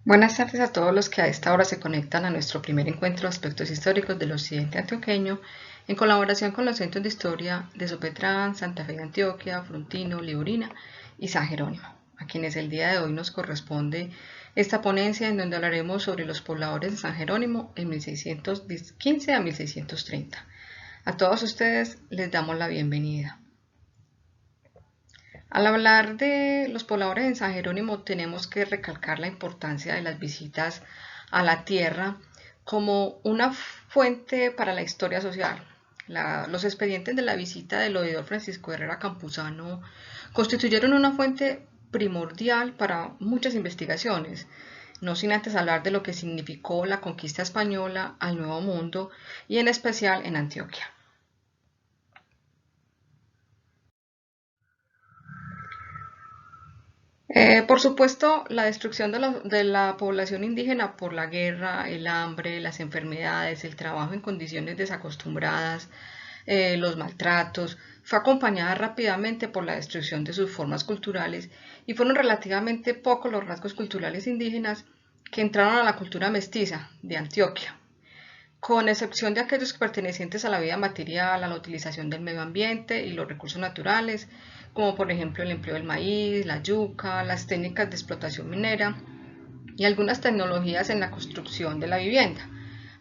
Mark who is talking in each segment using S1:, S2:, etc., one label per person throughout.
S1: Buenas tardes a todos los que a esta hora se conectan a nuestro primer encuentro de aspectos históricos del occidente antioqueño, en colaboración con los centros de historia de Sopetrán, Santa Fe de Antioquia, Frontino, Liburina y San Jerónimo, a quienes el día de hoy nos corresponde esta ponencia en donde hablaremos sobre los pobladores de San Jerónimo en 1615 a 1630. A todos ustedes les damos la bienvenida. Al hablar de los pobladores en San Jerónimo tenemos que recalcar la importancia de las visitas a la tierra como una fuente para la historia social. Los expedientes de la visita del oidor Francisco Herrera Campuzano constituyeron una fuente primordial para muchas investigaciones, no sin antes hablar de lo que significó la conquista española al Nuevo Mundo y en especial en Antioquia. Por supuesto, la destrucción de la población indígena por la guerra, el hambre, las enfermedades, el trabajo en condiciones desacostumbradas, los maltratos, fue acompañada rápidamente por la destrucción de sus formas culturales y fueron relativamente pocos los rasgos culturales indígenas que entraron a la cultura mestiza de Antioquia, con excepción de aquellos pertenecientes a la vida material, a la utilización del medio ambiente y los recursos naturales, como por ejemplo el empleo del maíz, la yuca, las técnicas de explotación minera y algunas tecnologías en la construcción de la vivienda.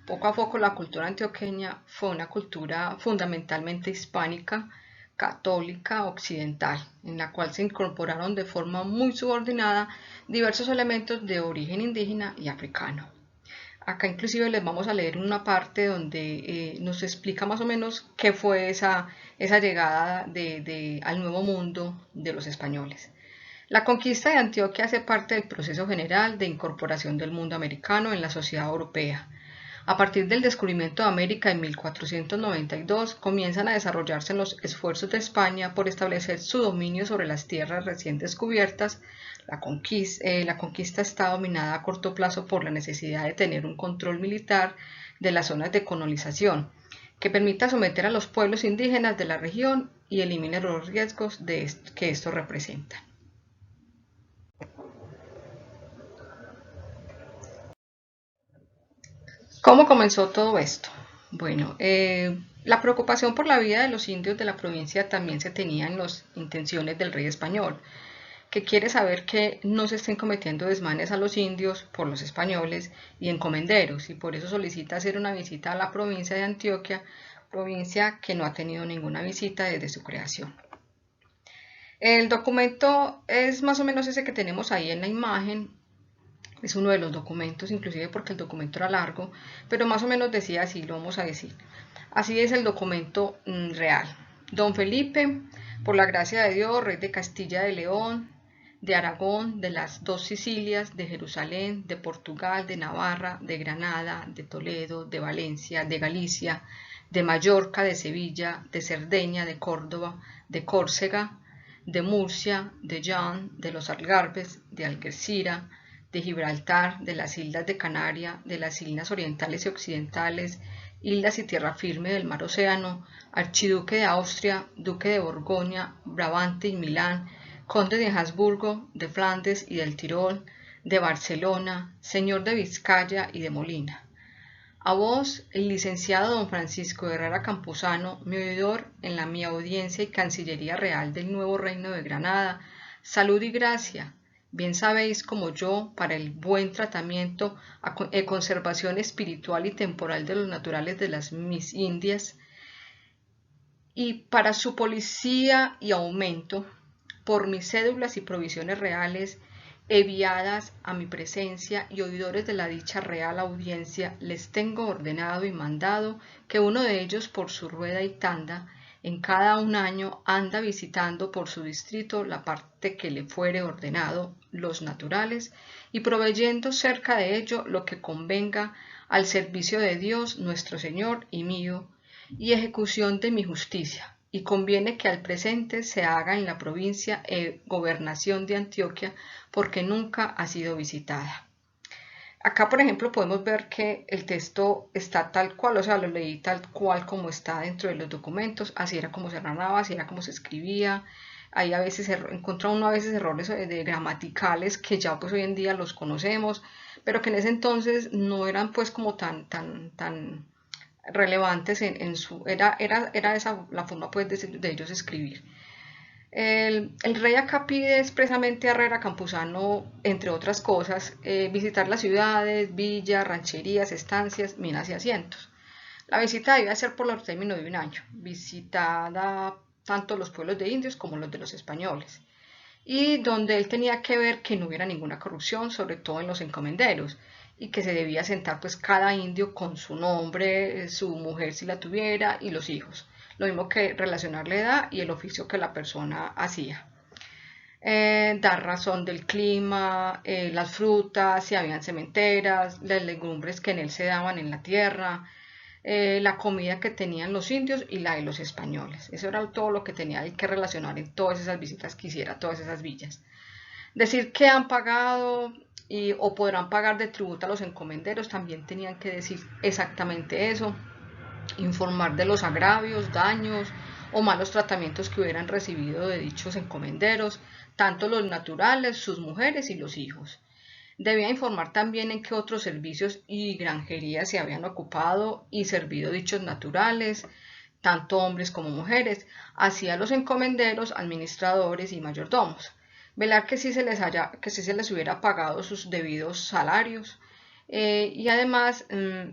S1: Poco a poco la cultura antioqueña fue una cultura fundamentalmente hispánica, católica, occidental, en la cual se incorporaron de forma muy subordinada diversos elementos de origen indígena y africano. Acá inclusive les vamos a leer una parte donde nos explica más o menos qué fue esa llegada al Nuevo Mundo de los españoles. La conquista de Antioquia hace parte del proceso general de incorporación del mundo americano en la sociedad europea. A partir del descubrimiento de América en 1492, comienzan a desarrollarse los esfuerzos de España por establecer su dominio sobre las tierras recién descubiertas. La conquista está dominada a corto plazo por la necesidad de tener un control militar de las zonas de colonización, que permita someter a los pueblos indígenas de la región y elimine los riesgos que esto representa. ¿Cómo comenzó todo esto? Bueno, la preocupación por la vida de los indios de la provincia también se tenía en las intenciones del rey español, que quiere saber que no se estén cometiendo desmanes a los indios por los españoles y encomenderos, y por eso solicita hacer una visita a la provincia de Antioquia, provincia que no ha tenido ninguna visita desde su creación. El documento es más o menos ese que tenemos ahí en la imagen. Es uno de los documentos, inclusive porque el documento era largo, pero más o menos decía así, lo vamos a decir. Así es el documento real. Don Felipe, por la gracia de Dios, rey de Castilla de León, de Aragón, de las dos Sicilias, de Jerusalén, de Portugal, de Navarra, de Granada, de Toledo, de Valencia, de Galicia, de Mallorca, de Sevilla, de Cerdeña, de Córdoba, de Córcega, de Murcia, de Jaén, de los Algarbes, de Algeciras, de Gibraltar, de las islas de Canaria, de las islas orientales y occidentales, islas y tierra firme del mar Océano, archiduque de Austria, duque de Borgoña, Brabante y Milán, conde de Habsburgo, de Flandes y del Tirol, de Barcelona, señor de Vizcaya y de Molina. A vos, el licenciado don Francisco Herrera Campuzano, mi oidor en la mi audiencia y Cancillería Real del Nuevo Reino de Granada, salud y gracia. Bien sabéis como yo, para el buen tratamiento y conservación espiritual y temporal de los naturales de las mis Indias, y para su policía y aumento, por mis cédulas y provisiones reales, enviadas a mi presencia y oidores de la dicha real audiencia, les tengo ordenado y mandado que uno de ellos por su rueda y tanda, en cada un año anda visitando por su distrito la parte que le fuere ordenado, los naturales, y proveyendo cerca de ello lo que convenga al servicio de Dios nuestro Señor y mío, y ejecución de mi justicia, y conviene que al presente se haga en la provincia e gobernación de Antioquia, porque nunca ha sido visitada. Acá, por ejemplo, podemos ver que el texto está tal cual, o sea, lo leí tal cual como está dentro de los documentos, así era como se narraba, así era como se escribía. Ahí a veces encuentra uno a veces errores de gramaticales que ya pues hoy en día los conocemos, pero que en ese entonces no eran pues como tan relevantes era esa la forma pues de ellos escribir. El rey acá pide expresamente a Herrera Campuzano, entre otras cosas, visitar las ciudades, villas, rancherías, estancias, minas y asientos. La visita debía ser por el término de un año, visitada tanto los pueblos de indios como los de los españoles, y donde él tenía que ver que no hubiera ninguna corrupción, sobre todo en los encomenderos, y que se debía sentar pues cada indio con su nombre, su mujer si la tuviera y los hijos, lo mismo que relacionar la edad y el oficio que la persona hacía. Dar razón del clima, las frutas, si habían cementeras, las legumbres que en él se daban en la tierra, la comida que tenían los indios y la de los españoles. Eso era todo lo que tenía que relacionar en todas esas visitas que hiciera, todas esas villas. Decir que han pagado o podrán pagar de tributo a los encomenderos, también tenían que decir exactamente eso, informar de los agravios, daños o malos tratamientos que hubieran recibido de dichos encomenderos, tanto los naturales, sus mujeres y los hijos. Debía informar también en qué otros servicios y granjerías se habían ocupado y servido dichos naturales, tanto hombres como mujeres, así a los encomenderos, administradores y mayordomos. Velar que sí se les hubiera pagado sus debidos salarios. Y además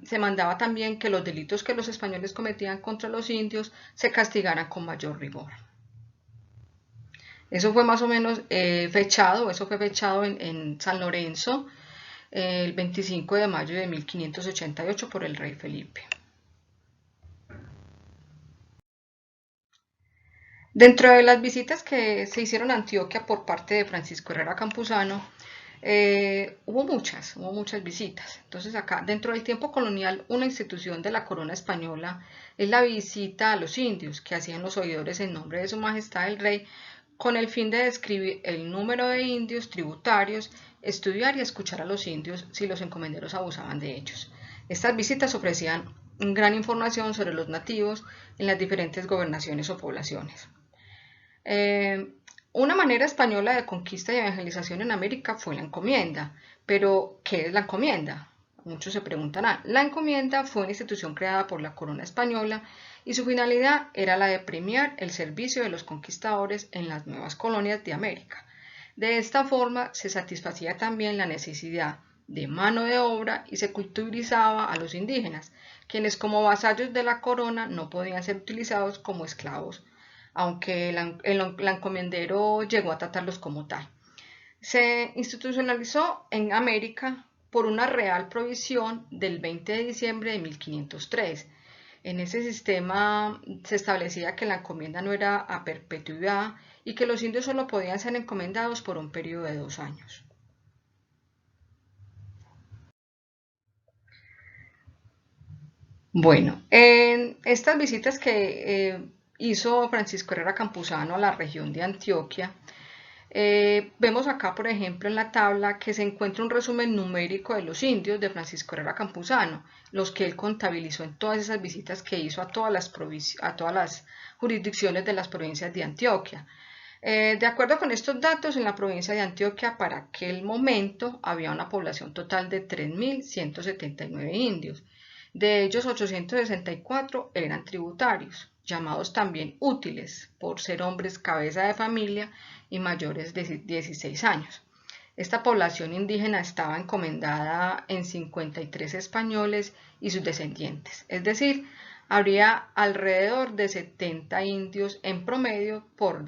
S1: se mandaba también que los delitos que los españoles cometían contra los indios se castigaran con mayor rigor. Eso fue más o menos eso fue fechado en San Lorenzo el 25 de mayo de 1588 por el rey Felipe. Dentro de las visitas que se hicieron a Antioquia por parte de Francisco Herrera Campuzano, hubo muchas visitas. Entonces acá, dentro del tiempo colonial, una institución de la corona española es la visita a los indios que hacían los oidores en nombre de su majestad el rey, con el fin de describir el número de indios tributarios, estudiar y escuchar a los indios si los encomenderos abusaban de ellos. Estas visitas ofrecían gran información sobre los nativos en las diferentes gobernaciones o poblaciones. Una manera española de conquista y evangelización en América fue la encomienda. Pero, ¿qué es la encomienda? Muchos se preguntarán. La encomienda fue una institución creada por la corona española y su finalidad era la de premiar el servicio de los conquistadores en las nuevas colonias de América. De esta forma se satisfacía también la necesidad de mano de obra y se culturizaba a los indígenas, quienes como vasallos de la corona no podían ser utilizados como esclavos, aunque el encomendero llegó a tratarlos como tal. Se institucionalizó en América por una real provisión del 20 de diciembre de 1503. En ese sistema se establecía que la encomienda no era a perpetuidad y que los indios solo podían ser encomendados por un periodo de 2 años. Bueno, en estas visitas que hizo Francisco Herrera Campuzano a la región de Antioquia, vemos acá, por ejemplo, en la tabla que se encuentra un resumen numérico de los indios de Francisco Herrera Campuzano, los que él contabilizó en todas esas visitas que hizo a todas las jurisdicciones de las provincias de Antioquia. De acuerdo con estos datos, en la provincia de Antioquia para aquel momento había una población total de 3.179 indios. De ellos, 864 eran tributarios, llamados también útiles, por ser hombres cabeza de familia y mayores de 16 años. Esta población indígena estaba encomendada en 53 españoles y sus descendientes, es decir, habría alrededor de 70 indios en promedio por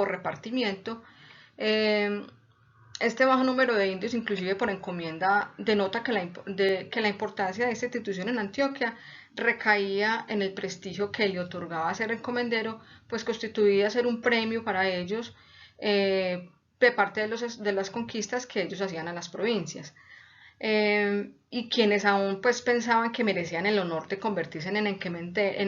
S1: repartimiento. Este bajo número de indios, inclusive por encomienda, denota que la importancia de esta institución en Antioquia recaía en el prestigio que le otorgaba ser encomendero, pues constituía ser un premio para ellos de parte de las conquistas que ellos hacían a las provincias. Y quienes aún pues pensaban que merecían el honor de convertirse en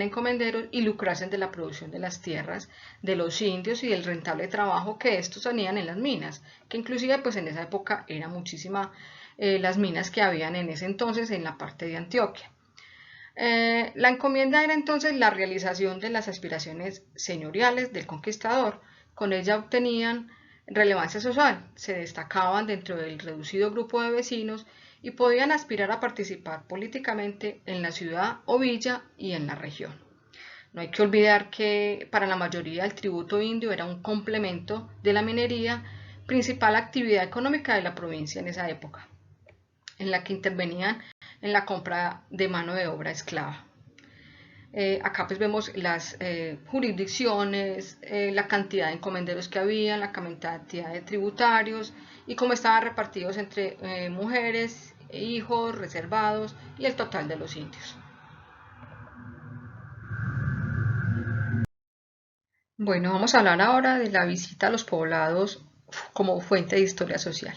S1: encomenderos y lucrarse de la producción de las tierras de los indios y del rentable trabajo que estos tenían en las minas, que inclusive pues en esa época era muchísima las minas que habían en ese entonces en la parte de Antioquia. La encomienda era entonces la realización de las aspiraciones señoriales del conquistador. Con ella obtenían relevancia social, se destacaban dentro del reducido grupo de vecinos y podían aspirar a participar políticamente en la ciudad o villa y en la región. No hay que olvidar que para la mayoría el tributo indio era un complemento de la minería, principal actividad económica de la provincia en esa época, en la que intervenían en la compra de mano de obra esclava. Acá pues vemos las jurisdicciones, la cantidad de encomenderos que había, la cantidad de tributarios y cómo estaban repartidos entre mujeres, hijos, reservados y el total de los indios. Bueno, vamos a hablar ahora de la visita a los poblados como fuente de historia social.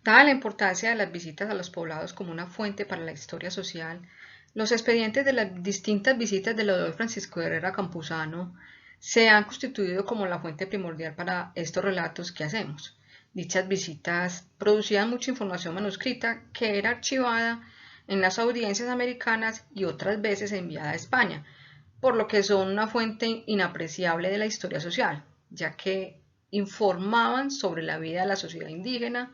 S1: Dada la importancia de las visitas a los poblados como una fuente para la historia social, los expedientes de las distintas visitas del doctor Francisco de Herrera Campuzano se han constituido como la fuente primordial para estos relatos que hacemos. Dichas visitas producían mucha información manuscrita que era archivada en las audiencias americanas y otras veces enviada a España, por lo que son una fuente inapreciable de la historia social, ya que informaban sobre la vida de la sociedad indígena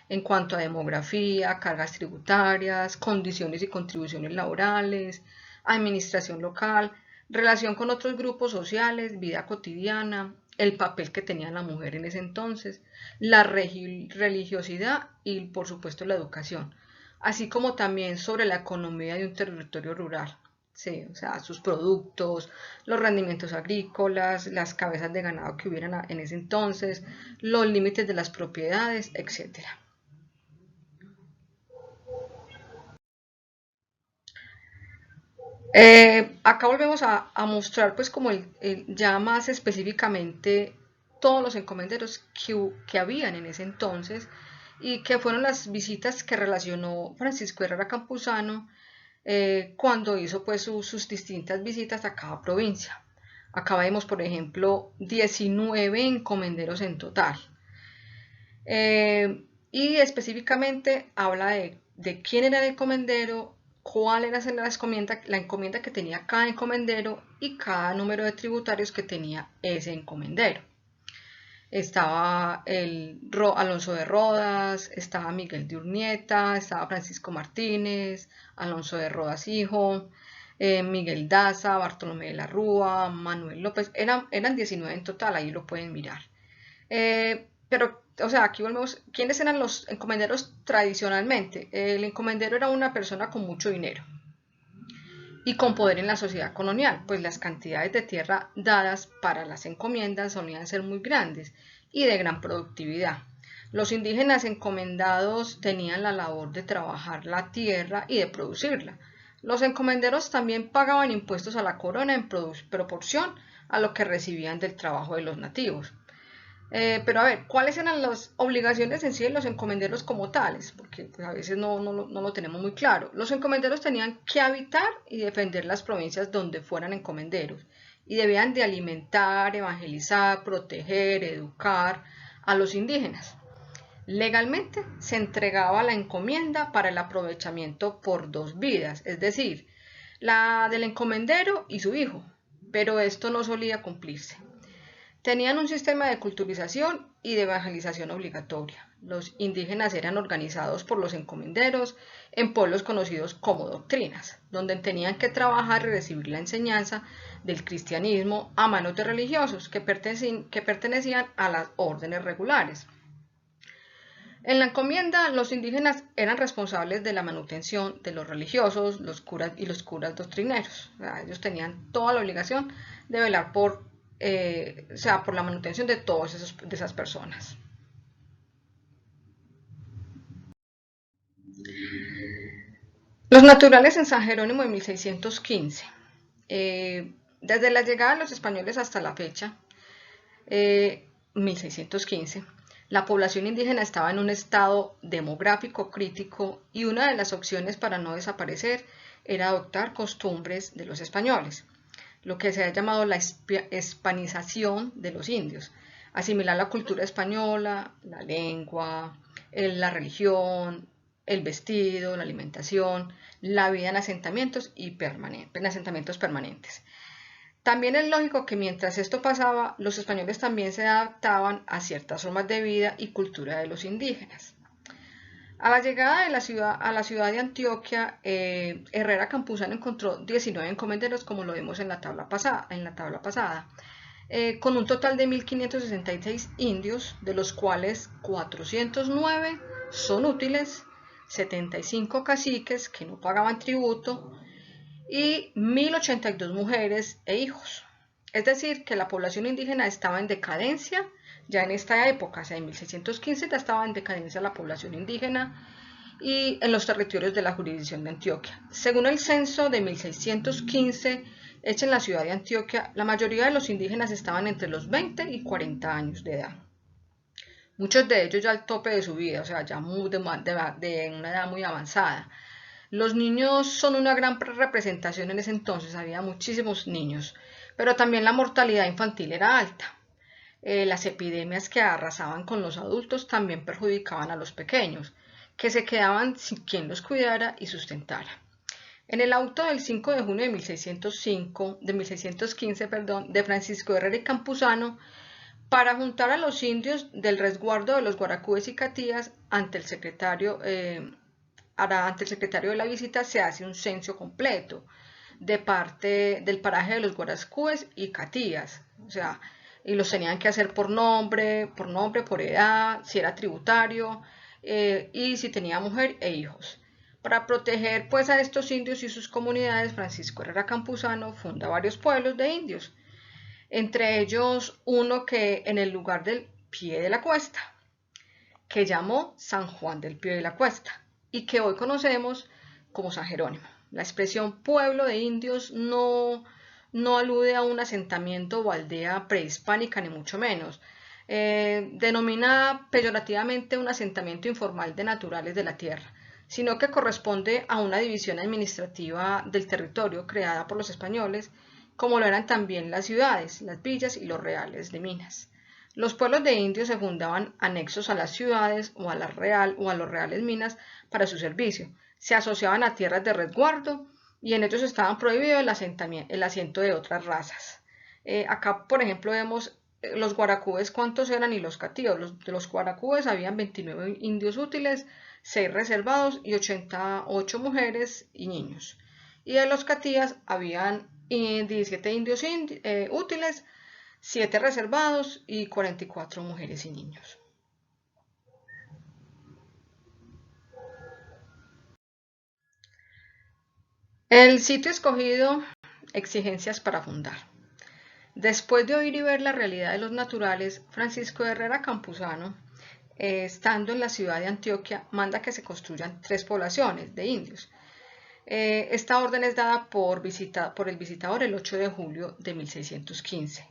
S1: en cuanto a demografía, cargas tributarias, condiciones y contribuciones laborales, administración local, relación con otros grupos sociales, vida cotidiana, el papel que tenía la mujer en ese entonces, la religiosidad y por supuesto la educación, así como también sobre la economía de un territorio rural. Sí, o sea, sus productos, los rendimientos agrícolas, las cabezas de ganado que hubieran en ese entonces, los límites de las propiedades, etcétera. Acá volvemos a mostrar pues como ya más específicamente todos los encomenderos que habían en ese entonces y que fueron las visitas que relacionó Francisco Herrera Campuzano cuando hizo pues sus distintas visitas a cada provincia. Acá vemos por ejemplo 19 encomenderos en total. Y específicamente habla de quién era el encomendero, cuál era la encomienda que tenía cada encomendero y cada número de tributarios que tenía ese encomendero. Estaba Alonso de Rodas, estaba Miguel de Urnieta, estaba Francisco Martínez, Alonso de Rodas hijo, Miguel Daza, Bartolomé de la Rúa, Manuel López, eran 19 en total, ahí lo pueden mirar. Pero, o sea, aquí volvemos, ¿quiénes eran los encomenderos tradicionalmente? El encomendero era una persona con mucho dinero y con poder en la sociedad colonial, pues las cantidades de tierra dadas para las encomiendas solían ser muy grandes y de gran productividad. Los indígenas encomendados tenían la labor de trabajar la tierra y de producirla. Los encomenderos también pagaban impuestos a la corona en proporción a lo que recibían del trabajo de los nativos. Pero a ver, ¿cuáles eran las obligaciones en sí de los encomenderos como tales? Porque pues, a veces no lo tenemos muy claro. Los encomenderos tenían que habitar y defender las provincias donde fueran encomenderos y debían de alimentar, evangelizar, proteger, educar a los indígenas. Legalmente se entregaba la encomienda para el aprovechamiento por dos vidas, es decir, la del encomendero y su hijo, pero esto no solía cumplirse. Tenían un sistema de culturización y de evangelización obligatoria. Los indígenas eran organizados por los encomenderos en pueblos conocidos como doctrinas, donde tenían que trabajar y recibir la enseñanza del cristianismo a manos de religiosos que pertenecían a las órdenes regulares. En la encomienda, los indígenas eran responsables de la manutención de los religiosos, los curas y los curas doctrineros. O sea, ellos tenían toda la obligación de velar por la manutención de de esas personas. Los naturales en San Jerónimo de 1615. Desde la llegada de los españoles hasta la fecha, 1615, la población indígena estaba en un estado demográfico crítico y una de las opciones para no desaparecer era adoptar costumbres de los españoles, lo que se ha llamado la hispanización de los indios, asimilar la cultura española, la lengua, la religión, el vestido, la alimentación, la vida en asentamientos y en asentamientos permanentes. También es lógico que mientras esto pasaba, los españoles también se adaptaban a ciertas formas de vida y cultura de los indígenas. A la llegada de a la ciudad de Antioquia, Herrera Campuzano encontró 19 encomenderos, como lo vimos en la tabla pasada, con un total de 1.566 indios, de los cuales 409 son útiles, 75 caciques que no pagaban tributo y 1.082 mujeres e hijos. Es decir, que la población indígena estaba en decadencia ya en esta época, o sea, en 1615 ya estaba en decadencia la población indígena y en los territorios de la jurisdicción de Antioquia. Según el censo de 1615 hecho en la ciudad de Antioquia, la mayoría de los indígenas estaban entre los 20 y 40 años de edad. Muchos de ellos ya al tope de su vida, o sea, ya de una edad muy avanzada. Los niños son una gran representación en ese entonces, había muchísimos niños, pero también la mortalidad infantil era alta. Las epidemias que arrasaban con los adultos también perjudicaban a los pequeños, que se quedaban sin quien los cuidara y sustentara. En el auto del 5 de junio de 1615, de Francisco Herrera y Campuzano, para juntar a los indios del resguardo de los guaracúes y catías ante el secretario de la visita, se hace un censo completo de parte del paraje de los guaracúes y catías, o sea, y los tenían que hacer por nombre, por edad, si era tributario y si tenía mujer e hijos. Para proteger pues a estos indios y sus comunidades, Francisco Herrera Campuzano funda varios pueblos de indios, entre ellos uno que en el lugar del pie de la cuesta, que llamó San Juan del Pie de la Cuesta y que hoy conocemos como San Jerónimo. La expresión pueblo de indios no alude a un asentamiento o aldea prehispánica, ni mucho menos. Denomina peyorativamente un asentamiento informal de naturales de la tierra, sino que corresponde a una división administrativa del territorio creada por los españoles, como lo eran también las ciudades, las villas y los reales de minas. Los pueblos de indios se fundaban anexos a las ciudades o a los reales minas para su servicio. Se asociaban a tierras de resguardo y en ellos estaban prohibidos el asiento de otras razas. Acá, por ejemplo, vemos los guaracúes, cuántos eran, y los catíos. De los guaracúes habían 29 indios útiles, 6 reservados y 88 mujeres y niños. Y de los catías habían 17 indios útiles, 7 reservados y 44 mujeres y niños. El sitio escogido, exigencias para fundar. Después de oír y ver la realidad de los naturales, Francisco Herrera Campuzano, estando en la ciudad de Antioquia, manda que se construyan 3 poblaciones de indios. Esta orden es dada por el visitador el 8 de julio de 1615.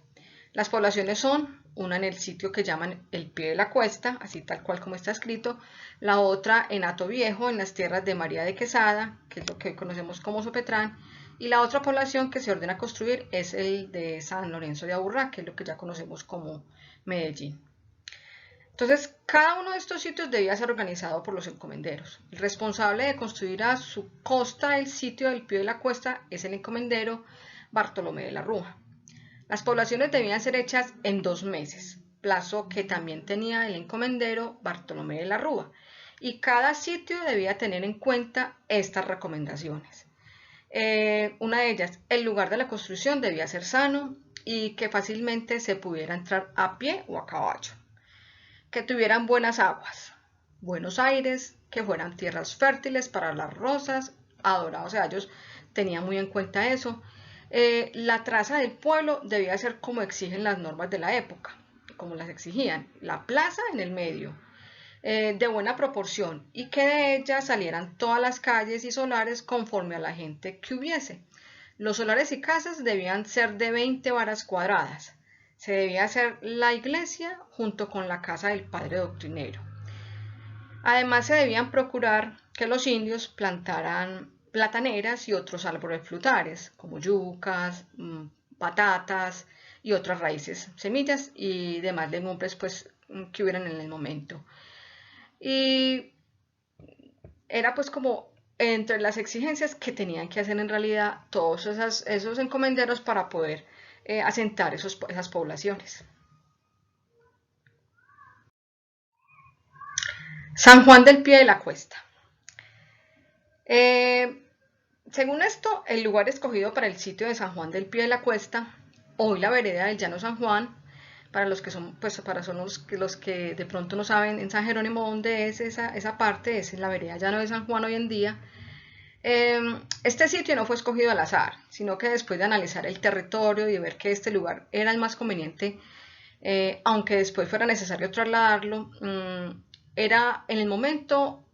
S1: Las poblaciones son una en el sitio que llaman el Pie de la Cuesta, así tal cual como está escrito, la otra en Hato Viejo, en las tierras de María de Quesada, que es lo que hoy conocemos como Sopetrán, y la otra población que se ordena construir es el de San Lorenzo de Aburrá, que es lo que ya conocemos como Medellín. Entonces, cada uno de estos sitios debía ser organizado por los encomenderos. El responsable de construir a su costa el sitio del Pie de la Cuesta es el encomendero Bartolomé de la Rúa. Las poblaciones debían ser hechas en 2 meses, plazo que también tenía el encomendero Bartolomé de la Rúa, y cada sitio debía tener en cuenta estas recomendaciones. Una de ellas, el lugar de la construcción debía ser sano y que fácilmente se pudiera entrar a pie o a caballo, que tuvieran buenas aguas, buenos aires, que fueran tierras fértiles para las rosas, adorados, o sea, ellos tenían muy en cuenta eso. La traza del pueblo debía ser como exigen las normas de la época, como las exigían, la plaza en el medio, de buena proporción, y que de ella salieran todas las calles y solares conforme a la gente que hubiese. Los solares y casas debían ser de 20 varas cuadradas. Se debía hacer la iglesia junto con la casa del padre doctrinero. Además, se debían procurar que los indios plantaran plataneras y otros árboles frutales, como yucas, patatas y otras raíces, semillas y demás legumbres pues, que hubieran en el momento. Y era pues como entre las exigencias que tenían que hacer en realidad todos esos encomenderos para poder asentar esas poblaciones. San Juan del Pie de la Cuesta. Según esto, el lugar escogido para el sitio de San Juan del Pie de la Cuesta, hoy la vereda del Llano San Juan, para los que son, pues para son los que de pronto no saben en San Jerónimo dónde es esa parte, es en la vereda Llano de San Juan hoy en día. Este sitio no fue escogido al azar, sino que después de analizar el territorio y de ver que este lugar era el más conveniente, aunque después fuera necesario trasladarlo, era en el momento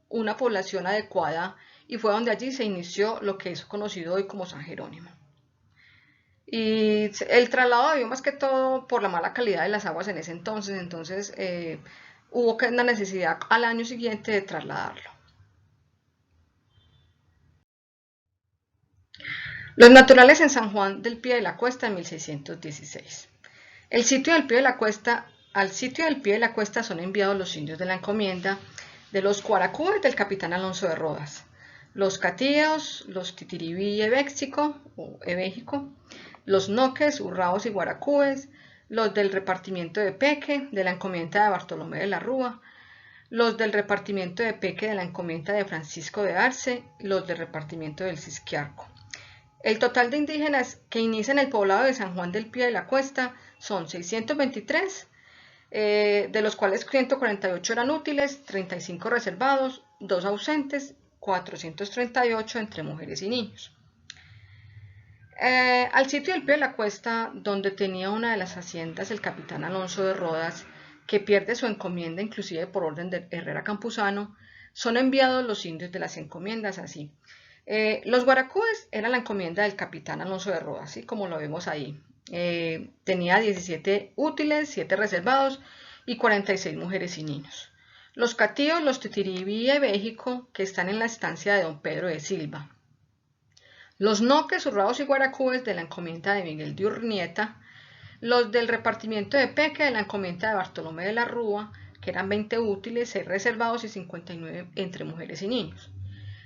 S1: una población adecuada y fue donde allí se inició lo que es conocido hoy como San Jerónimo. Y el traslado debió más que todo por la mala calidad de las aguas en ese entonces hubo una necesidad al año siguiente de trasladarlo. Los naturales en San Juan del Pie de la Cuesta en 1616. El sitio del pie de la cuesta, al sitio del pie de la cuesta son enviados los indios de la encomienda de los Guaracúes del capitán Alonso de Rodas, los Catíos, los Titiribí y Ebéxico, los Noques, Urraos y Guaracúes, los del repartimiento de Peque, de la encomienda de Bartolomé de la Rúa, los del repartimiento de Peque de la encomienda de Francisco de Arce, los del repartimiento del Cisquiarco. El total de indígenas que inician el poblado de San Juan del Pie de la Cuesta son 623, de los cuales 148 eran útiles, 35 reservados, 2 ausentes, 438 entre mujeres y niños. Al sitio del Pie de la Cuesta, donde tenía una de las haciendas el capitán Alonso de Rodas, que pierde su encomienda inclusive por orden de Herrera Campuzano, son enviados los indios de las encomiendas así. Los Guaracúes eran la encomienda del capitán Alonso de Rodas, así como lo vemos ahí. Tenía 17 útiles, 7 reservados y 46 mujeres y niños. Los Catíos, los Titiribí y Ebéjico, que están en la estancia de don Pedro de Silva. Los Noques, Urraos y Guaracúes de la encomienda de Miguel de Urnieta. Los del repartimiento de Peque de la encomienda de Bartolomé de la Rúa, que eran 20 útiles, 6 reservados y 59 entre mujeres y niños.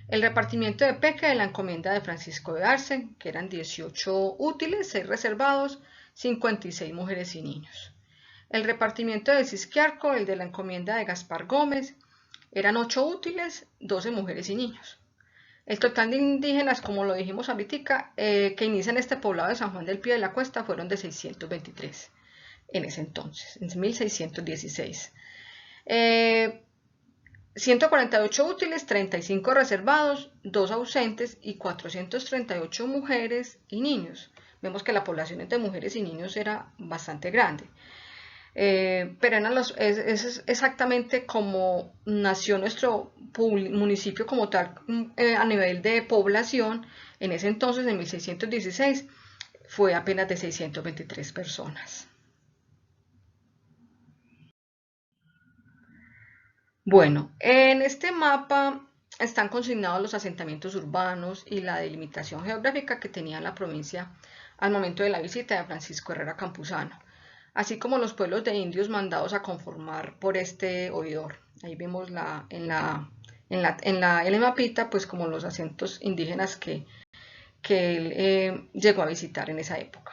S1: El repartimiento de Peque de la encomienda de Francisco de Arce, que eran 18 útiles, 6 reservados, 56 mujeres y niños. El repartimiento de Cisquiarco, el de la encomienda de Gaspar Gómez, eran 8 útiles, 12 mujeres y niños. El total de indígenas, como lo dijimos ahorita, que inician este poblado de San Juan del Pie de la Cuesta fueron de 623 en ese entonces, en 1616. 148 útiles, 35 reservados, 2 ausentes y 438 mujeres y niños. Vemos que la población de mujeres y niños era bastante grande. Pero es exactamente como nació nuestro municipio como tal a nivel de población. En ese entonces, en 1616, fue apenas de 623 personas. Bueno, en este mapa están consignados los asentamientos urbanos y la delimitación geográfica que tenía la provincia al momento de la visita de Francisco Herrera Campuzano, así como los pueblos de indios mandados a conformar por este oidor. Ahí vemos en el mapita, pues como los acentos indígenas que él llegó a visitar en esa época.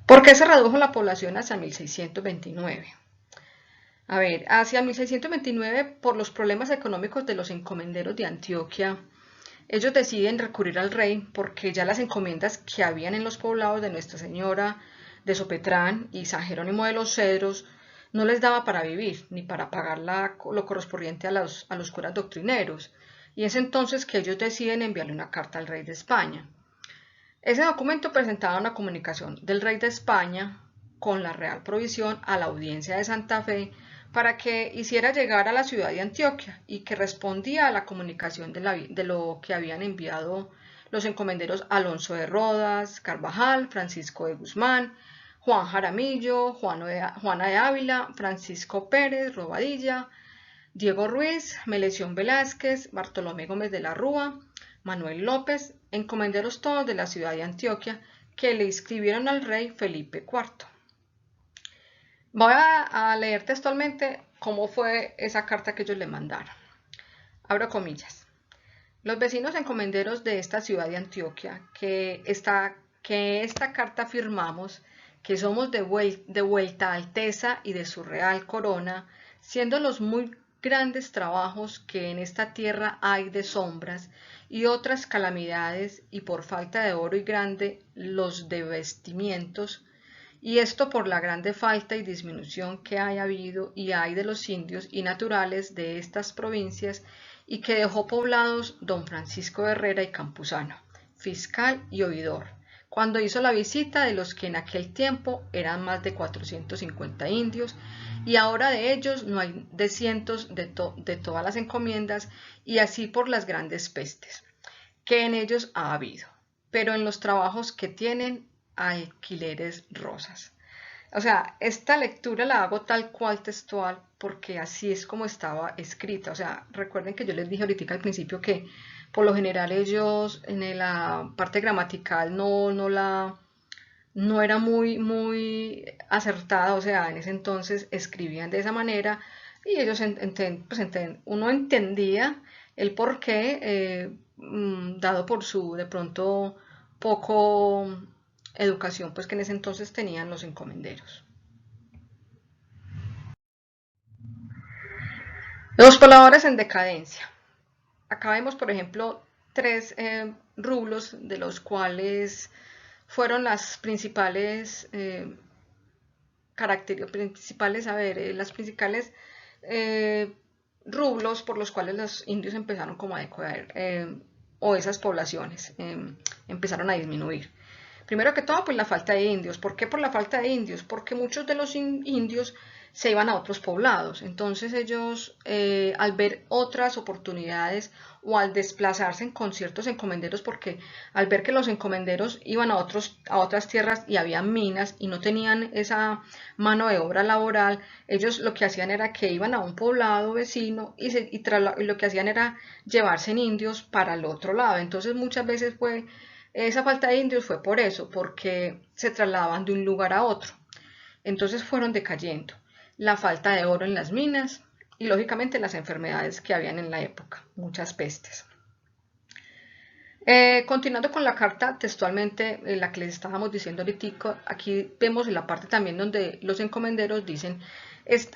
S1: ¿Por qué se redujo la población hasta 1629? A ver, hacia 1629, por los problemas económicos de los encomenderos de Antioquia, ellos deciden recurrir al rey porque ya las encomiendas que habían en los poblados de Nuestra Señora de Sopetrán y San Jerónimo de los Cedros no les daba para vivir ni para pagar lo correspondiente a los curas doctrineros, y es entonces que ellos deciden enviarle una carta al rey de España. Ese documento presentaba una comunicación del rey de España con la Real Provisión a la audiencia de Santa Fe para que hiciera llegar a la ciudad de Antioquia y que respondía a la comunicación de lo que habían enviado los encomenderos Alonso de Rodas, Carvajal, Francisco de Guzmán, Juan Jaramillo, Juana de Ávila, Francisco Pérez, Robadilla, Diego Ruiz, Melesión Velázquez, Bartolomé Gómez de la Rúa, Manuel López, encomenderos todos de la ciudad de Antioquia, que le escribieron al rey Felipe IV. Voy a leer textualmente cómo fue esa carta que ellos le mandaron. Abro comillas. Los vecinos encomenderos de esta ciudad de Antioquia, que esta carta firmamos, que somos de vuelta alteza y de su real corona, siendo los muy grandes trabajos que en esta tierra hay de sombras y otras calamidades, y por falta de oro y grande los de vestimientos, y esto por la grande falta y disminución que haya habido y hay de los indios y naturales de estas provincias, y que dejó poblados don Francisco Herrera y Campuzano, fiscal y oidor, cuando hizo la visita de los que en aquel tiempo eran más de 450 indios, y ahora de ellos no hay de cientos de todas las encomiendas, y así por las grandes pestes que en ellos ha habido, pero en los trabajos que tienen alquileres rosas. O sea, esta lectura la hago tal cual textual porque así es como estaba escrita. O sea, recuerden que yo les dije ahorita al principio que por lo general ellos en la parte gramatical no era muy acertada. O sea, en ese entonces escribían de esa manera y ellos uno entendía el porqué, dado por su de pronto poco educación pues que en ese entonces tenían los encomenderos. Los pobladores en decadencia. Acá vemos, por ejemplo, tres rublos de los cuales fueron las principales principales, a ver, las principales eh, rublos por los cuales los indios empezaron como a decaer, o esas poblaciones empezaron a disminuir. Primero que todo, pues la falta de indios. ¿Por qué por la falta de indios? Porque muchos de los indios se iban a otros poblados. Entonces ellos, al ver otras oportunidades o al desplazarse con ciertos encomenderos, porque al ver que los encomenderos iban a otras tierras y había minas y no tenían esa mano de obra laboral, ellos lo que hacían era que iban a un poblado vecino y lo que hacían era llevarse en indios para el otro lado. Entonces muchas veces esa falta de indios fue por eso, porque se trasladaban de un lugar a otro. Entonces fueron decayendo. La falta de oro en las minas y lógicamente las enfermedades que habían en la época, muchas pestes. Continuando con la carta textualmente, la que les estábamos diciendo ahorita, aquí vemos en la parte también donde los encomenderos dicen,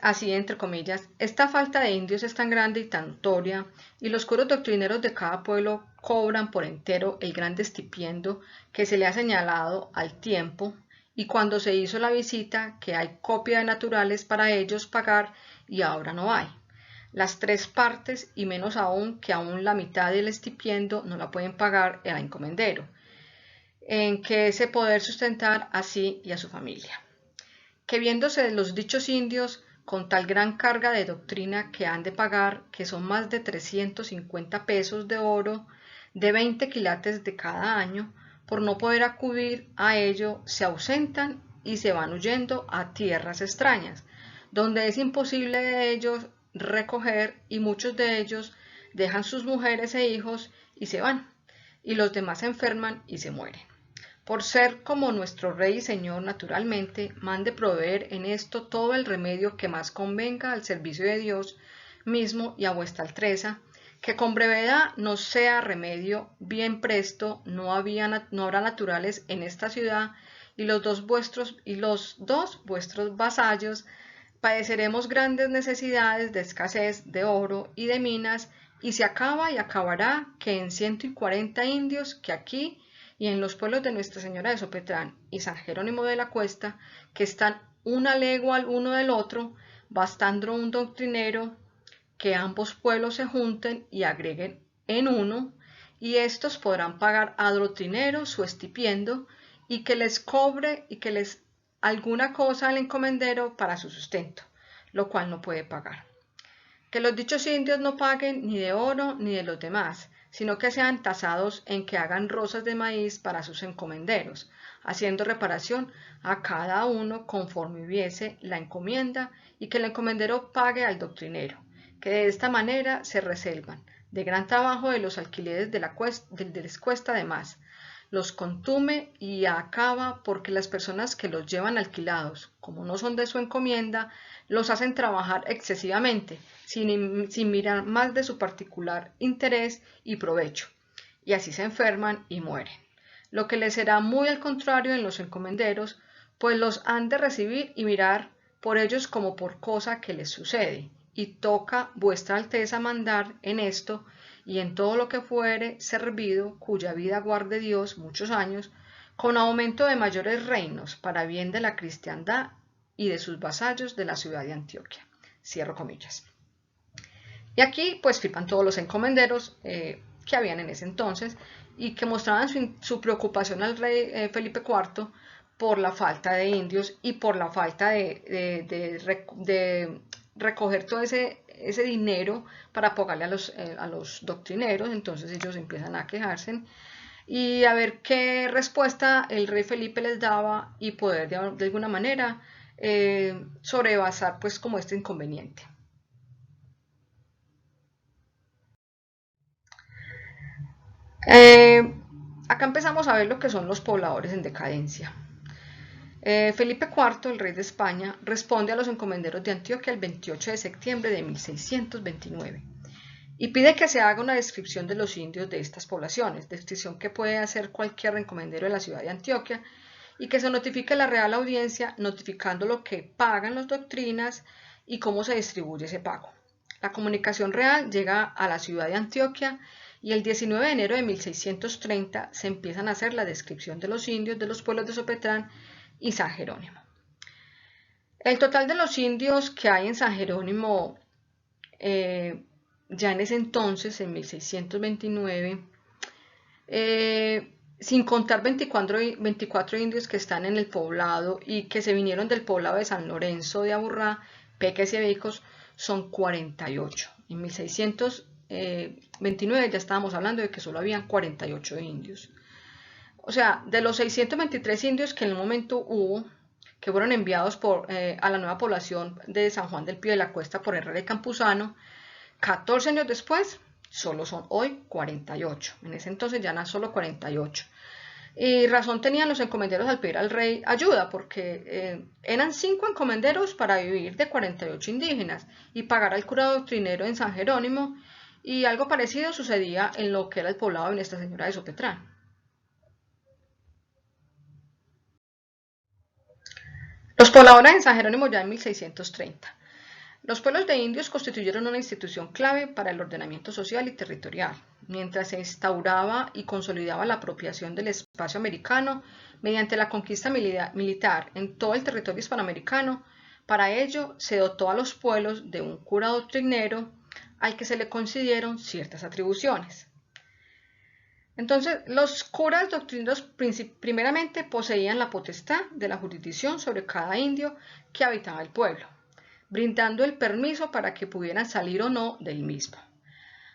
S1: así entre comillas, esta falta de indios es tan grande y tan notoria, y los curos doctrineros de cada pueblo cobran por entero el gran estipendio que se le ha señalado al tiempo, y cuando se hizo la visita, que hay copia de naturales para ellos pagar, y ahora no hay. Las tres partes y menos aún que aún la mitad del estipendio no la pueden pagar el encomendero, en que se poder sustentar así y a su familia. Que viéndose los dichos indios con tal gran carga de doctrina que han de pagar, que son más de 350 pesos de oro, de 20 quilates de cada año, por no poder acudir a ello, se ausentan y se van huyendo a tierras extrañas, donde es imposible de ellos recoger, y muchos de ellos dejan sus mujeres e hijos y se van, y los demás se enferman y se mueren. Por ser como nuestro Rey y Señor naturalmente, mande proveer en esto todo el remedio que más convenga al servicio de Dios mismo y a vuestra Alteza, que con brevedad nos sea remedio bien presto, no habrá naturales en esta ciudad, y los dos vuestros vasallos padeceremos grandes necesidades de escasez de oro y de minas, y se acaba y acabará que en 140 indios que aquí y en los pueblos de Nuestra Señora de Sopetrán y San Jerónimo de la Cuesta, que están una legua al uno del otro, bastando un doctrinero, que ambos pueblos se junten y agreguen en uno, y estos podrán pagar a doctrinero su estipendio, y que les cobre y que les alguna cosa al encomendero para su sustento, lo cual no puede pagar. Que los dichos indios no paguen ni de oro ni de los demás, sino que sean tasados en que hagan rosas de maíz para sus encomenderos, haciendo reparación a cada uno conforme hubiese la encomienda, y que el encomendero pague al doctrinero, que de esta manera se reservan de gran trabajo de los alquileres de les cuesta de más, los contume y acaba porque las personas que los llevan alquilados, como no son de su encomienda, los hacen trabajar excesivamente, sin mirar más de su particular interés y provecho, y así se enferman y mueren. Lo que les será muy al contrario en los encomenderos, pues los han de recibir y mirar por ellos como por cosa que les sucede, y toca vuestra alteza mandar en esto y en todo lo que fuere servido, cuya vida guarde Dios muchos años, con aumento de mayores reinos, para bien de la cristiandad y de sus vasallos de la ciudad de Antioquia. Cierro comillas. Y aquí pues firman todos los encomenderos que habían en ese entonces y que mostraban su preocupación al rey Felipe IV por la falta de indios y por la falta de recoger todo ese dinero para pagarle a los doctrineros. Entonces ellos empiezan a quejarse y a ver qué respuesta el rey Felipe les daba y poder de alguna manera sobrepasar pues como este inconveniente. Acá empezamos a ver lo que son los pobladores en decadencia. Felipe IV, el rey de España, responde a los encomenderos de Antioquia el 28 de septiembre de 1629 y pide que se haga una descripción de los indios de estas poblaciones, descripción que puede hacer cualquier encomendero de la ciudad de Antioquia, y que se notifique a la Real Audiencia notificando lo que pagan las doctrinas y cómo se distribuye ese pago. La comunicación real llega a la ciudad de Antioquia y el 19 de enero de 1630 se empiezan a hacer la descripción de los indios de los pueblos de Sopetrán y San Jerónimo. El total de los indios que hay en San Jerónimo ya en ese entonces, en 1629, sin contar 24 indios que están en el poblado y que se vinieron del poblado de San Lorenzo de Aburrá, Peques y Beicos, son 48. En 1629 ya estábamos hablando de que solo habían 48 indios. O sea, de los 623 indios que en el momento hubo, que fueron enviados a la nueva población de San Juan del Pío de la Cuesta por Herrera y Campuzano, 14 años después, solo son hoy 48. En ese entonces ya eran solo 48. Y razón tenían los encomenderos al pedir al rey ayuda, porque eran 5 encomenderos para vivir de 48 indígenas y pagar al cura doctrinero en San Jerónimo, y algo parecido sucedía en lo que era el poblado de Nuestra Señora de Sopetrán. Los pobladores en San Jerónimo ya en 1630. Los pueblos de indios constituyeron una institución clave para el ordenamiento social y territorial, mientras se instauraba y consolidaba la apropiación del espacio americano mediante la conquista militar en todo el territorio hispanoamericano. Para ello se dotó a los pueblos de un cura doctrinero al que se le concedieron ciertas atribuciones. Entonces, los curas doctrineros primeramente poseían la potestad de la jurisdicción sobre cada indio que habitaba el pueblo, brindando el permiso para que pudieran salir o no del mismo.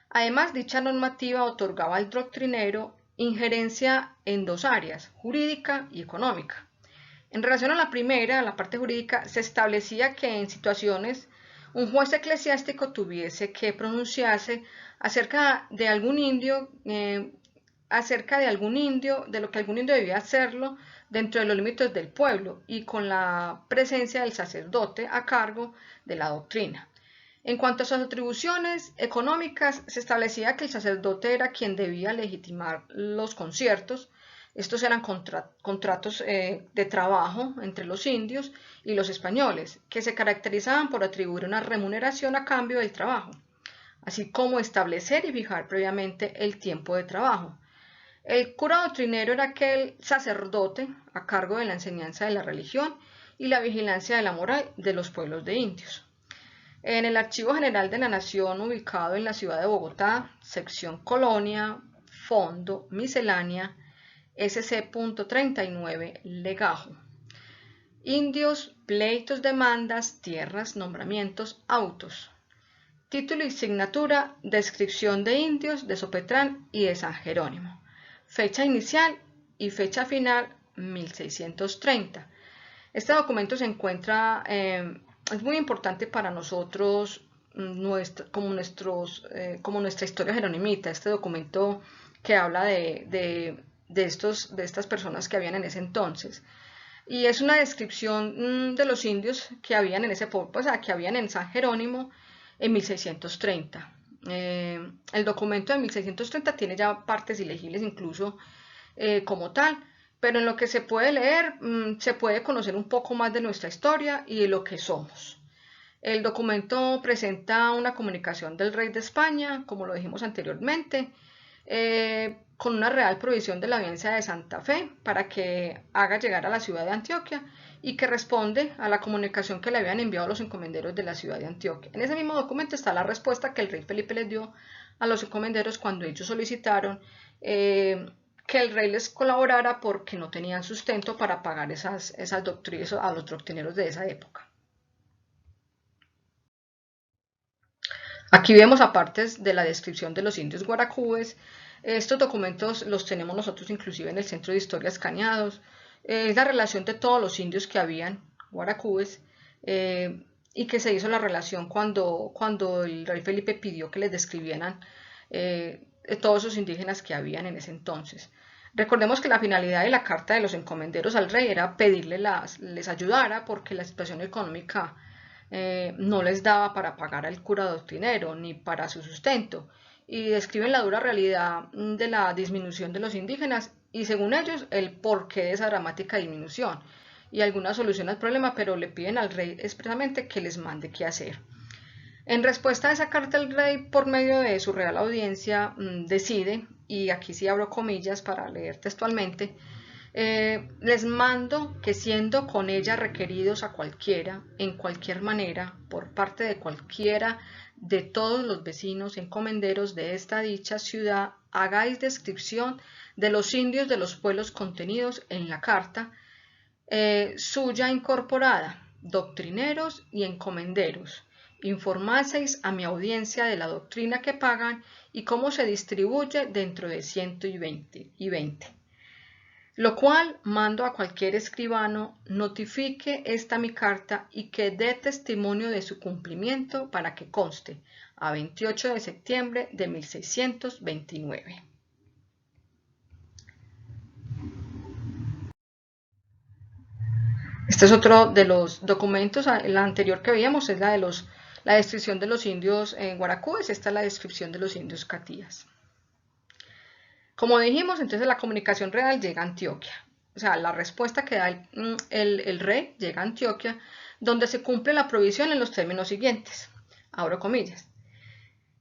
S1: Además, dicha normativa otorgaba al doctrinero injerencia en dos áreas, jurídica y económica. En relación a la primera, la parte jurídica, se establecía que en situaciones un juez eclesiástico tuviese que pronunciarse acerca de algún indio, de lo que algún indio debía hacerlo dentro de los límites del pueblo y con la presencia del sacerdote a cargo de la doctrina. En cuanto a sus atribuciones económicas, se establecía que el sacerdote era quien debía legitimar los conciertos. Estos eran contratos de trabajo entre los indios y los españoles, que se caracterizaban por atribuir una remuneración a cambio del trabajo, así como establecer y fijar previamente el tiempo de trabajo. El cura doctrinero era aquel sacerdote a cargo de la enseñanza de la religión y la vigilancia de la moral de los pueblos de indios. En el Archivo General de la Nación, ubicado en la ciudad de Bogotá, sección Colonia, Fondo, Miscelánea, SC.39, Legajo. Indios, pleitos, demandas, tierras, nombramientos, autos. Título y signatura, descripción de indios de Sopetrán y de San Jerónimo. Fecha inicial y fecha final 1630. Este documento se encuentra, es muy importante para nosotros como nuestra historia jeronimita. Este documento que habla de de estas personas que habían en ese entonces. Y es una descripción de los indios que habían en ese pueblo, o sea, que habían en San Jerónimo en 1630. El documento de 1630 tiene ya partes ilegibles incluso como tal, pero en lo que se puede leer se puede conocer un poco más de nuestra historia y de lo que somos. El documento presenta una comunicación del rey de España, como lo dijimos anteriormente, con una real provisión de la audiencia de Santa Fe para que haga llegar a la ciudad de Antioquia y que responde a la comunicación que le habían enviado los encomenderos de la ciudad de Antioquia. En ese mismo documento está la respuesta que el rey Felipe les dio a los encomenderos cuando ellos solicitaron que el rey les colaborara porque no tenían sustento para pagar esas doctrinas a los doctrineros de esa época. Aquí vemos aparte de la descripción de los indios guaracúes. Estos documentos los tenemos nosotros inclusive en el Centro de Historia Escañados. Es la relación de todos los indios que habían guaracúes y que se hizo la relación cuando el rey Felipe pidió que les describieran todos esos indígenas que habían en ese entonces. Recordemos que la finalidad de la carta de los encomenderos al rey era pedirle les ayudara porque la situación económica no les daba para pagar al cura doctrinero ni para su sustento, y describen la dura realidad de la disminución de los indígenas y según ellos el porqué de esa dramática disminución y alguna solución al problema, pero le piden al rey expresamente que les mande qué hacer. En respuesta a esa carta, el rey, por medio de su real audiencia, decide, y aquí sí abro comillas para leer textualmente, les mando que siendo con ella requeridos a cualquiera, en cualquier manera, por parte de cualquiera de todos los vecinos encomenderos de esta dicha ciudad, hagáis descripción de los indios de los pueblos contenidos en la carta suya incorporada, doctrineros y encomenderos. Informaseis a mi audiencia de la doctrina que pagan y cómo se distribuye dentro de 120 y 20. Lo cual mando a cualquier escribano notifique esta mi carta y que dé testimonio de su cumplimiento para que conste a 28 de septiembre de 1629. Este es otro de los documentos, la anterior que veíamos es la descripción de los indios guaracúes, esta es la descripción de los indios catías. Como dijimos, entonces la comunicación real llega a Antioquia, o sea, la respuesta que da el rey llega a Antioquia, donde se cumple la provisión en los términos siguientes, abro comillas.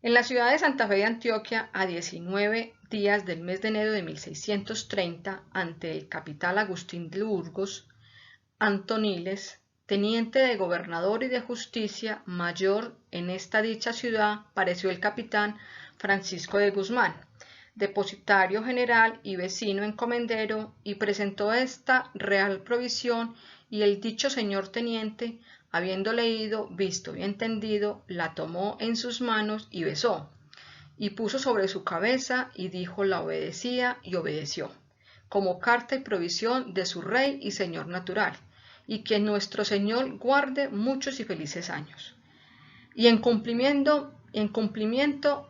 S1: En la ciudad de Santa Fe de Antioquia, a 19 días del mes de enero de 1630, ante el capital Agustín de Burgos, Antoniles, teniente de gobernador y de justicia mayor en esta dicha ciudad, pareció el capitán Francisco de Guzmán, depositario general y vecino encomendero, y presentó esta real provisión, y el dicho señor teniente, habiendo leído, visto y entendido, la tomó en sus manos y besó, y puso sobre su cabeza, y dijo la obedecía, y obedeció, como carta y provisión de su rey y señor natural, y que nuestro Señor guarde muchos y felices años. Y en cumplimiento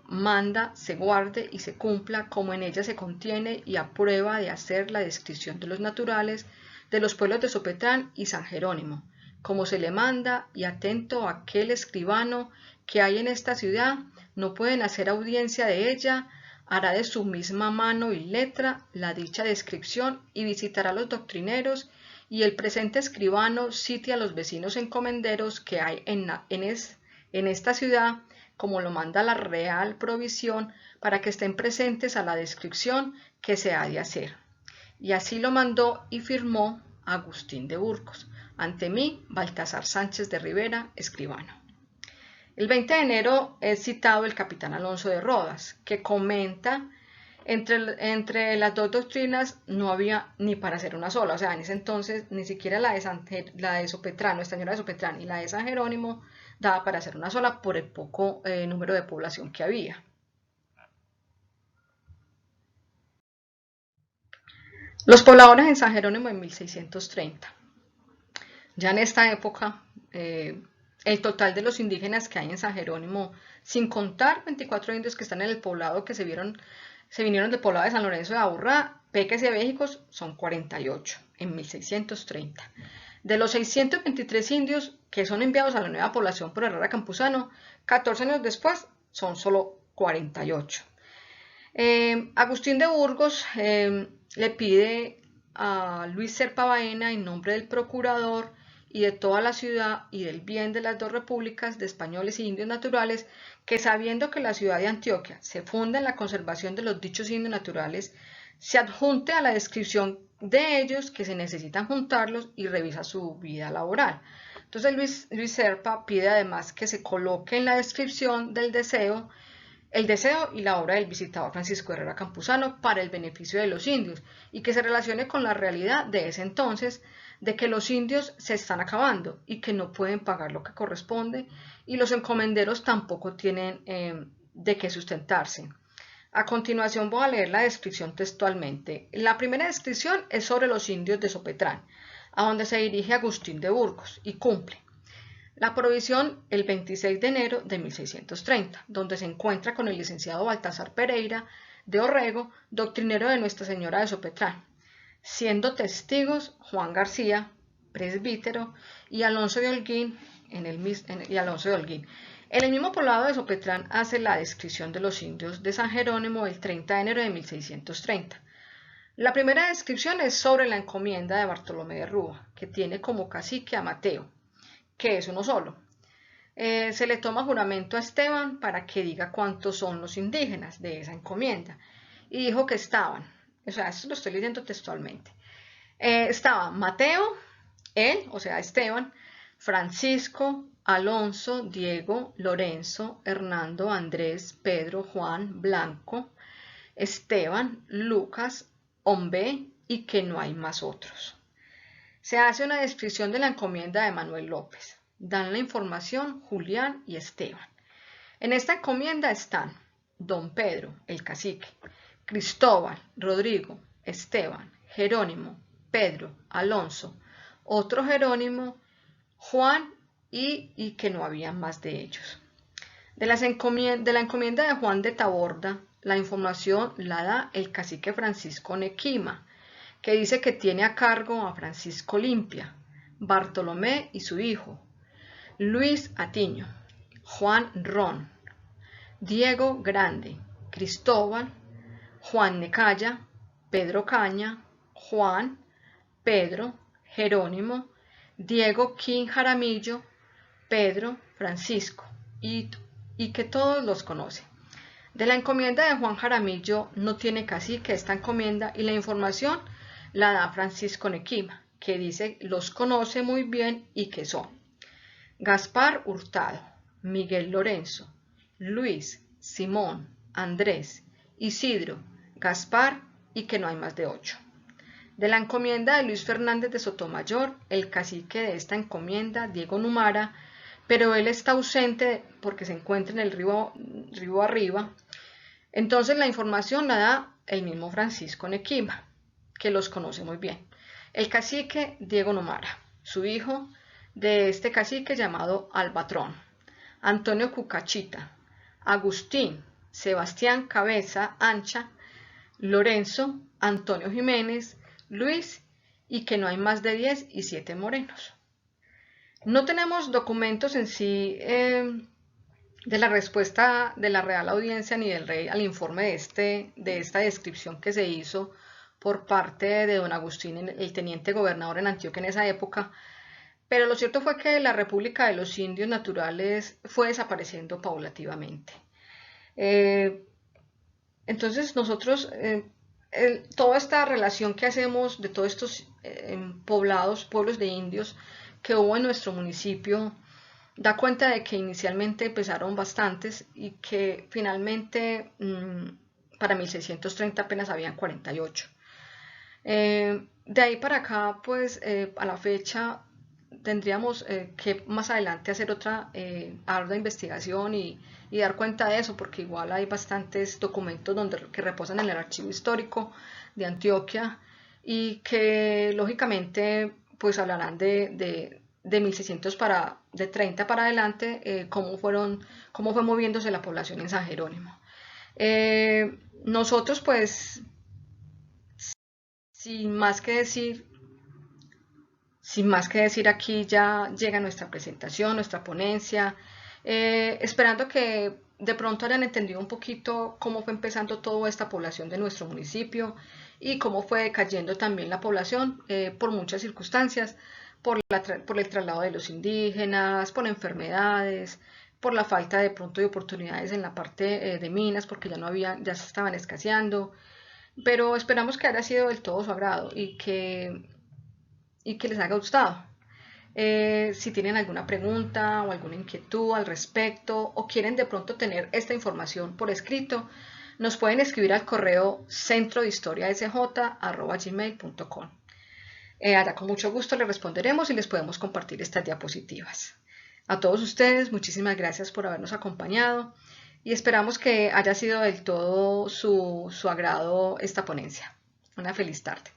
S1: manda, se guarde y se cumpla como en ella se contiene y aprueba de hacer la descripción de los naturales de los pueblos de Sopetrán y San Jerónimo, como se le manda, y atento a aquel escribano que hay en esta ciudad, no pueden hacer audiencia de ella, hará de su misma mano y letra la dicha descripción y visitará a los doctrineros, y el presente escribano cite a los vecinos encomenderos que hay en esta ciudad, como lo manda la real provisión, para que estén presentes a la descripción que se ha de hacer. Y así lo mandó y firmó Agustín de Burgos, ante mí, Baltasar Sánchez de Rivera, escribano. El 20 de enero es citado el capitán Alonso de Rodas, que comenta entre las dos doctrinas no había ni para hacer una sola, o sea, en ese entonces ni siquiera la de Sopetrán, Nuestra Señora de Sopetrán y la de San Jerónimo daba para hacer una sola por el poco número de población que había. Los pobladores en San Jerónimo en 1630. Ya en esta época, el total de los indígenas que hay en San Jerónimo, sin contar 24 indios que están en el poblado que se vinieron del poblado de San Lorenzo de Aburrá, Peques y abejicos son 48 en 1630. De los 623 indios que son enviados a la nueva población por Herrera Campuzano, 14 años después son solo 48. Agustín de Burgos le pide a Luis Serpa Baena, en nombre del procurador y de toda la ciudad y del bien de las dos repúblicas de españoles e indios naturales, que sabiendo que la ciudad de Antioquia se funda en la conservación de los dichos indios naturales, se adjunte a la descripción de ellos, que se necesitan juntarlos, y revisa su vida laboral. Entonces Luis Serpa pide además que se coloque en la descripción del deseo el deseo y la obra del visitador Francisco Herrera Campuzano para el beneficio de los indios, y que se relacione con la realidad de ese entonces, de que los indios se están acabando y que no pueden pagar lo que corresponde, y los encomenderos tampoco tienen de qué sustentarse. A continuación voy a leer la descripción textualmente. La primera descripción es sobre los indios de Sopetrán, a donde se dirige Agustín de Burgos, y cumple la provisión el 26 de enero de 1630, donde se encuentra con el licenciado Baltasar Pereira de Orrego, doctrinero de Nuestra Señora de Sopetrán, siendo testigos Juan García, presbítero, y Alonso de Holguín. En el mismo poblado de Sopetrán hace la descripción de los indios de San Jerónimo el 30 de enero de 1630. La primera descripción es sobre la encomienda de Bartolomé de Rúa, que tiene como cacique a Mateo, que es uno solo. Se le toma juramento a Esteban para que diga cuántos son los indígenas de esa encomienda, y dijo que estaban, o sea, esto lo estoy leyendo textualmente, estaban Mateo, él, o sea, Esteban, Francisco, Alonso, Diego, Lorenzo, Hernando, Andrés, Pedro, Juan, Blanco, Esteban, Lucas, Hombre, y que no hay más otros. Se hace una descripción de la encomienda de Manuel López. Dan la información Julián y Esteban. En esta encomienda están don Pedro, el cacique, Cristóbal, Rodrigo, Esteban, Jerónimo, Pedro, Alonso, otro Jerónimo, Juan, y que no había más de ellos. De la encomienda de Juan de Taborda, la información la da el cacique Francisco Nequima, que dice que tiene a cargo a Francisco Limpia, Bartolomé y su hijo, Luis Atiño, Juan Ron, Diego Grande, Cristóbal, Juan Necaya, Pedro Caña, Juan, Pedro, Jerónimo, Diego Quín Jaramillo, Pedro, Francisco, y que todos los conocen. De la encomienda de Juan Jaramillo no tiene cacique esta encomienda, y la información la da Francisco Nequima, que dice los conoce muy bien y que son Gaspar Hurtado, Miguel Lorenzo, Luis, Simón, Andrés, Isidro, Gaspar, y que no hay más de 8. De la encomienda de Luis Fernández de Sotomayor, el cacique de esta encomienda, Diego Numara, pero él está ausente porque se encuentra en el río arriba. Entonces la información la da el mismo Francisco Nequima, que los conoce muy bien. El cacique Diego Numara, su hijo de este cacique llamado Albatrón, Antonio Cucachita, Agustín, Sebastián Cabeza Ancha, Lorenzo, Antonio Jiménez, Luis, y que no hay más de 10 y 7 morenos. No tenemos documentos en sí de la respuesta de la Real Audiencia ni del Rey al informe de esta descripción que se hizo por parte de don Agustín, el teniente gobernador en Antioquia en esa época, pero lo cierto fue que la República de los Indios Naturales fue desapareciendo paulativamente. Entonces nosotros, toda esta relación que hacemos de todos estos pueblos de indios que hubo en nuestro municipio, da cuenta de que inicialmente empezaron bastantes y que finalmente para 1630 apenas habían 48. De ahí para acá, pues a la fecha tendríamos que más adelante hacer otra ardua investigación y dar cuenta de eso, porque igual hay bastantes documentos que reposan en el archivo histórico de Antioquia y que lógicamente pues hablarán de 1630 para adelante, cómo fue moviéndose la población en San Jerónimo. Nosotros pues Sin más que decir, sin más que decir, aquí ya llega nuestra presentación, nuestra ponencia, esperando que de pronto hayan entendido un poquito cómo fue empezando toda esta población de nuestro municipio y cómo fue decayendo también la población por muchas circunstancias, por el traslado de los indígenas, por enfermedades, por la falta de pronto de oportunidades en la parte de minas, porque ya no había, ya se estaban escaseando, pero esperamos que haya sido del todo su agrado y que les haya gustado. Si tienen alguna pregunta o alguna inquietud al respecto o quieren de pronto tener esta información por escrito, nos pueden escribir al correo centrodehistoriasj@gmail.com. Ahora con mucho gusto les responderemos y les podemos compartir estas diapositivas. A todos ustedes, muchísimas gracias por habernos acompañado y esperamos que haya sido del todo su agrado esta ponencia. Una feliz tarde.